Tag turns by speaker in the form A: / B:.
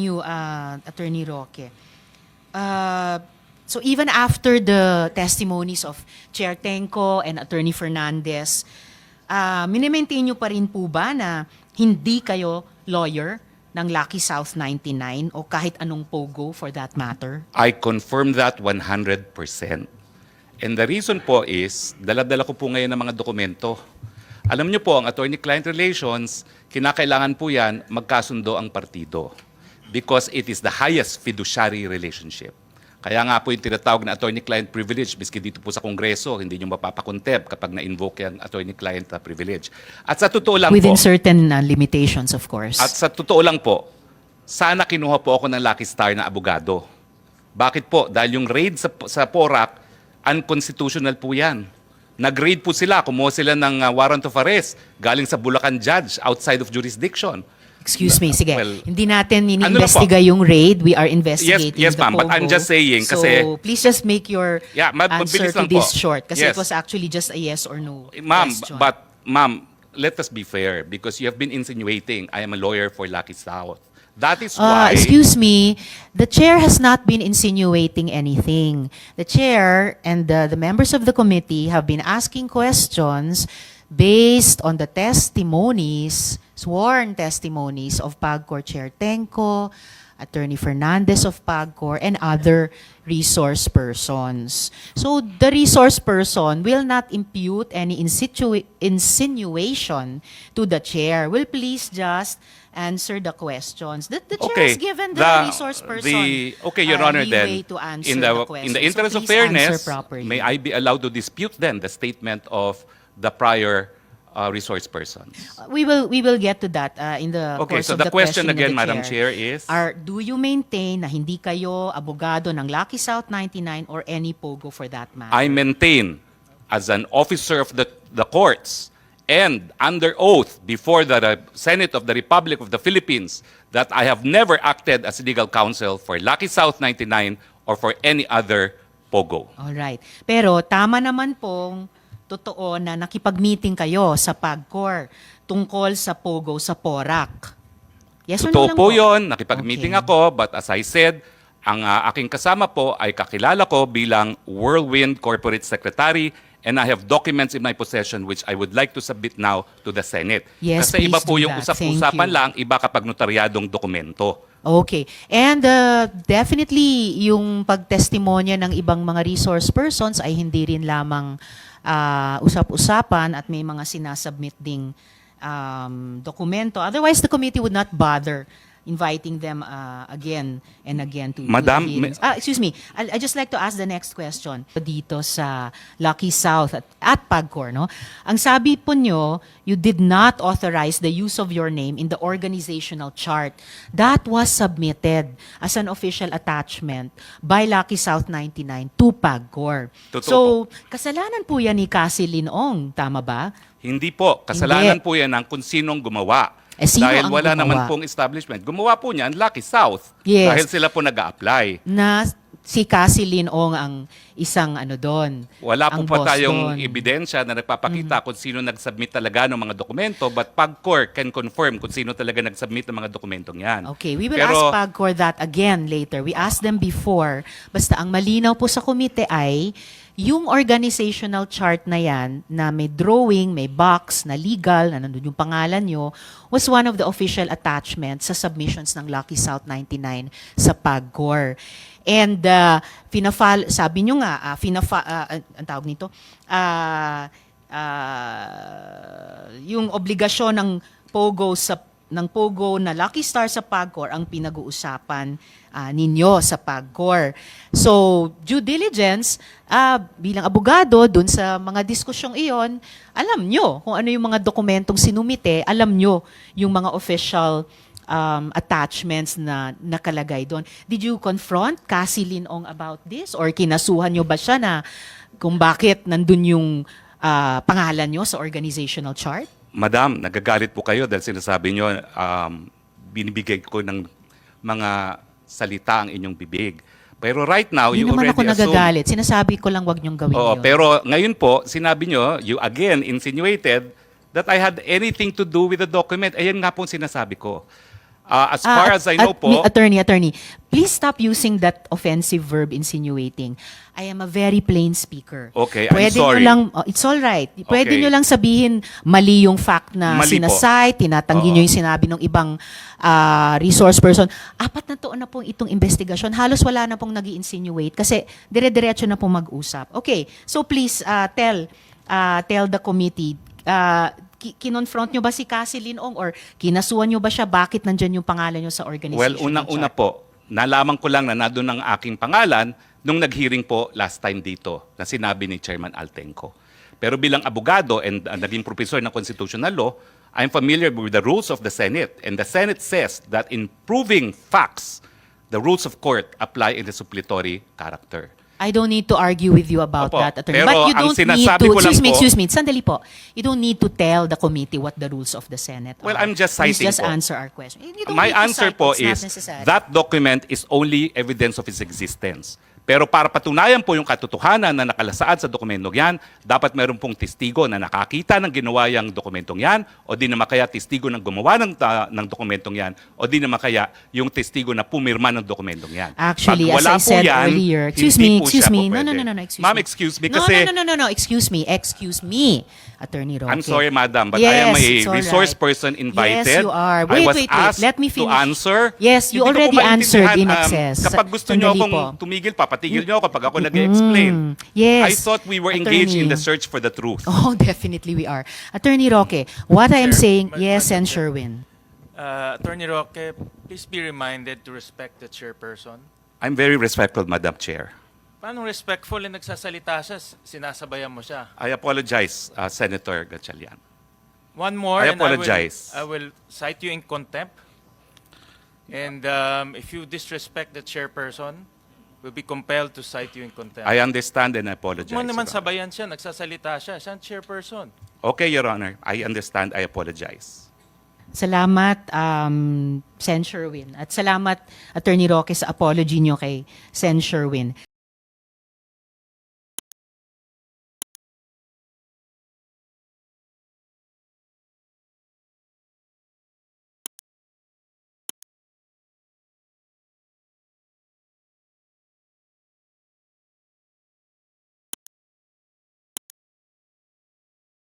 A: continue, Attorney Roque. So even after the testimonies of Chair Tenco and Attorney Fernandez, minimaintain nyo pa rin po ba na hindi kayo lawyer ng Lucky South 99 o kahit anong POGO for that matter?
B: I confirm that 100%. And the reason po is, dala-dala ko po ngayon ng mga dokumento. Alam niyo po, ang attorney-client relations, kinakailangan po yan magkasundo ang partido. Because it is the highest fiduciary relationship. Kaya nga po yung tinatawag na attorney-client privilege, miski dito po sa Kongreso, hindi nyo mapapakontep kapag na-invoke yung attorney-client privilege. At sa totoo lang
A: Within
B: po,
A: certain limitations, of course.
B: at sa totoo lang po, sana kinuha po ako ng Lucky Star na abogado. Bakit po? Dahil yung raid sa PORAC, unconstitutional po yan. Nag-raid po sila, kumuha sila ng warrant of arrest galing sa Bulacan judge outside of jurisdiction.
A: Excuse me, sige.
B: Well,
A: Hindi natin
B: ano
A: ini-investiga yung raid. We are investigating
B: Yes,
A: the
B: ma'am, but
A: POGO.
B: I'm just saying
A: So,
B: kasi-
A: please just make your
B: Yeah,
A: answer
B: mabilis
A: to
B: lang
A: this
B: po.
A: short. Kasi
B: Yes.
A: it was actually just a yes or no
B: Ma'am,
A: question.
B: but ma'am, let us be fair because you have been insinuating I am a lawyer for Lucky South. That is why...
A: Excuse me, the chair has not been insinuating anything. The chair and the members of the committee have been asking questions based on the testimonies, sworn testimonies of PAGCOR Chair Tenco, Attorney Fernandez of PAGCOR, and other resource persons. So the resource person will not impute any insinuation to the chair. Will please just answer the questions. The chair has given the resource person
B: okay, Your Honor,
A: leeway
B: then,
A: to answer
B: in
A: the
B: the
A: questions.
B: interest
A: So
B: of
A: please answer
B: fairness,
A: properly.
B: may I be allowed to dispute then the statement of the prior resource person?
A: We will get to that in the
B: Okay,
A: course
B: so
A: of
B: the
A: the
B: question
A: questioning
B: again,
A: of the
B: Madam Chair, is...
A: do you maintain na hindi kayo abogado ng Lucky South 99 or any POGO for that matter?
B: I maintain as an officer of the courts and under oath before the Senate of the Republic of the Philippines that I have never acted as legal counsel for Lucky South 99 or for any other POGO.
A: Alright. Pero tama naman pong totoo na nakipag-meeting kayo sa PAGCOR tungkol sa POGO sa PORAC. Yes or no
B: Totoo
A: lang
B: po yun, nakipag-meeting
A: Okay.
B: ako, but as I said, ang aking kasama po ay kakilala ko bilang Whirlwind Corporate Secretary and I have documents in my possession which I would like to submit now to the Senate.
A: Yes,
B: Kasi iba
A: please
B: po
A: do
B: yung
A: that. Thank
B: usap-usapan
A: you.
B: lang, iba kapag notaryadong dokumento.
A: Okay. And definitely, yung pagtestimonya ng ibang mga resource persons ay hindi rin lamang usap-usapan at may mga sinasubmit ding dokumento. Otherwise, the committee would not bother inviting them again and again to
B: Madam,
A: the hearings. Excuse me, I just like to ask the next question. Dito sa Lucky South at PAGCOR, no? Ang sabi po nyo, you did not authorize the use of your name in the organizational chart. That was submitted as an official attachment by Lucky South 99 to PAGCOR.
B: Totoo
A: So, kasalanan po yan ni Cassie Linong, tama ba?
B: Hindi po, kasalanan
A: Hindi.
B: po yan ng kung sinong gumawa.
A: Sino
B: Dahil
A: ang
B: wala
A: gumawa?
B: naman pong establishment. Gumawa po niyan Lucky South.
A: Yes.
B: Dahil sila po nag-a-apply.
A: Na si Cassie Linong ang isang doon.
B: Wala
A: ang
B: po pa
A: boss
B: tayong
A: doon.
B: ebidensya na nagpapakita kung sino nag-submit talaga ng mga dokumento, but PAGCOR can confirm kung sino talaga nag-submit ng mga dokumentong yan.
A: Okay, we will
B: Pero-
A: ask PAGCOR that again later. We asked them before. Basta ang malinaw po sa komite ay yung organizational chart na yan, na may drawing, may box, na legal, na nandun yung pangalan nyo, was one of the official attachments sa submissions ng Lucky South 99 sa PAGCOR. And sabi nyo nga, ang tawag nito, yung obligasyon ng POGO na Lucky Star sa PAGCOR ang pinag-uusapan ninyo sa PAGCOR. So, due diligence, bilang abogado, dun sa mga diskusyong iyon, alam nyo kung ano yung mga dokumentong sinumite, alam nyo yung mga official attachments na nakalagay doon. Did you confront Cassie Linong about this? Or kinasuhan nyo ba siya na kung bakit nandun yung pangalan nyo sa organizational chart?
B: Madam, nagagalit po kayo dahil sinasabi nyo, binibigay ko ng mga salita ang inyong bibig. Pero right now,
A: Hindi
B: you
A: naman
B: already
A: ako
B: assume...
A: nagagalit. Sinasabi ko lang wag niyong gawin
B: Oo,
A: yun.
B: pero ngayon po, sinabi nyo, you again insinuated that I had anything to do with the document. Ayan nga po ang sinasabi ko. As far as I know po,
A: Attorney, please stop using that offensive verb insinuating. I am a very plain speaker.
B: Okay, I'm
A: Pwede nyo
B: sorry.
A: lang, it's all right. Pwede
B: Okay.
A: nyo lang sabihin mali yung fact na
B: Mali po.
A: sinasite, tinatanggi
B: Oo.
A: nyo yung sinabi ng ibang resource person. 4 na taon na pong itong investigasyon. Halos wala na pong nag-insinuate kasi dire-diretso na pong mag-usap. Okay, so please tell the committee, kinonfront nyo ba si Cassie Linong or kinasuhan nyo ba siya? Bakit nandyan yung pangalan nyo sa organization?
B: well, unang-una po, nalaman ko lang na nandun ang aking pangalan nung nag-hearing po last time dito na sinabi ni Chairman Altenco. Pero bilang abogado and naging professor ng constitutional law, I'm familiar with the rules of the Senate. And the Senate says that in proving facts, the rules of court apply in the suppletory character.
A: I don't need to argue with you about
B: Opo,
A: that, attorney.
B: pero
A: But you
B: ang
A: don't need
B: sinasabi
A: to,
B: ko lang po-
A: excuse me, sandali po. You don't need to tell the committee what the rules of the Senate
B: Well,
A: are.
B: I'm just
A: Please
B: citing
A: just
B: po.
A: answer our question. You don't
B: My
A: need to
B: answer
A: cite,
B: po
A: it's not
B: is
A: necessary.
B: that document is only evidence of its existence. Pero para patunayan po yung katotohanan na nakalasaad sa dokumentong yan, dapat meron pong testigo na nakakita ng ginawa yung dokumentong yan, o di naman kaya testigo ng gumawa ng dokumentong yan, o di naman kaya yung testigo na pumirma ng dokumentong yan.
A: Actually,
B: Pag
A: as
B: wala
A: I
B: po
A: said
B: yan,
A: earlier, excuse
B: hindi
A: me,
B: po
A: excuse
B: siya
A: me.
B: po
A: No,
B: pwede.
A: excuse
B: Ma'am,
A: me.
B: excuse me
A: No,
B: kasi
A: no, excuse me, Attorney Roque.
B: I'm sorry, madam, but
A: Yes,
B: I am a
A: it's all
B: resource
A: right.
B: person invited.
A: Yes, you are.
B: I was
A: Wait.
B: asked
A: Let me
B: to
A: finish.
B: answer.
A: Yes, you
B: Hindi ko po
A: already answered in
B: maintindihan,
A: excess.
B: Kapag gusto nyo
A: Sandali
B: akong
A: po.
B: tumigil, papatigil nyo ako kapag ako nag-explain.
A: Yes.
B: I thought we were engaged in
A: Attorney.
B: the search for the truth.
A: Oh, definitely we are. Attorney Roque, what I am
C: Chair,
A: saying,
C: Madam
A: yes,
C: Chair.
A: and Sherwin.
C: Attorney Roque, please be reminded to respect the chairperson.
B: I'm very respectful, Madam Chair.
C: Paano respectful na nagsasalita siya, sinasabayan mo siya?
B: I apologize, Senator Gatchalian.
C: One more,
B: I
C: and
B: apologize.
C: I will cite you in contempt. And if you disrespect the chairperson, we'll be compelled to cite you in contempt.
B: I understand and I apologize.
C: Huwag mo naman
B: Your Honor.
C: sabayan siya, nagsasalita siya, siya ang chairperson.
B: Okay, Your Honor. I understand. I apologize.
A: Salamat, Sen Sherwin. At salamat, Attorney Roque, sa apology nyo kay Sen Sherwin.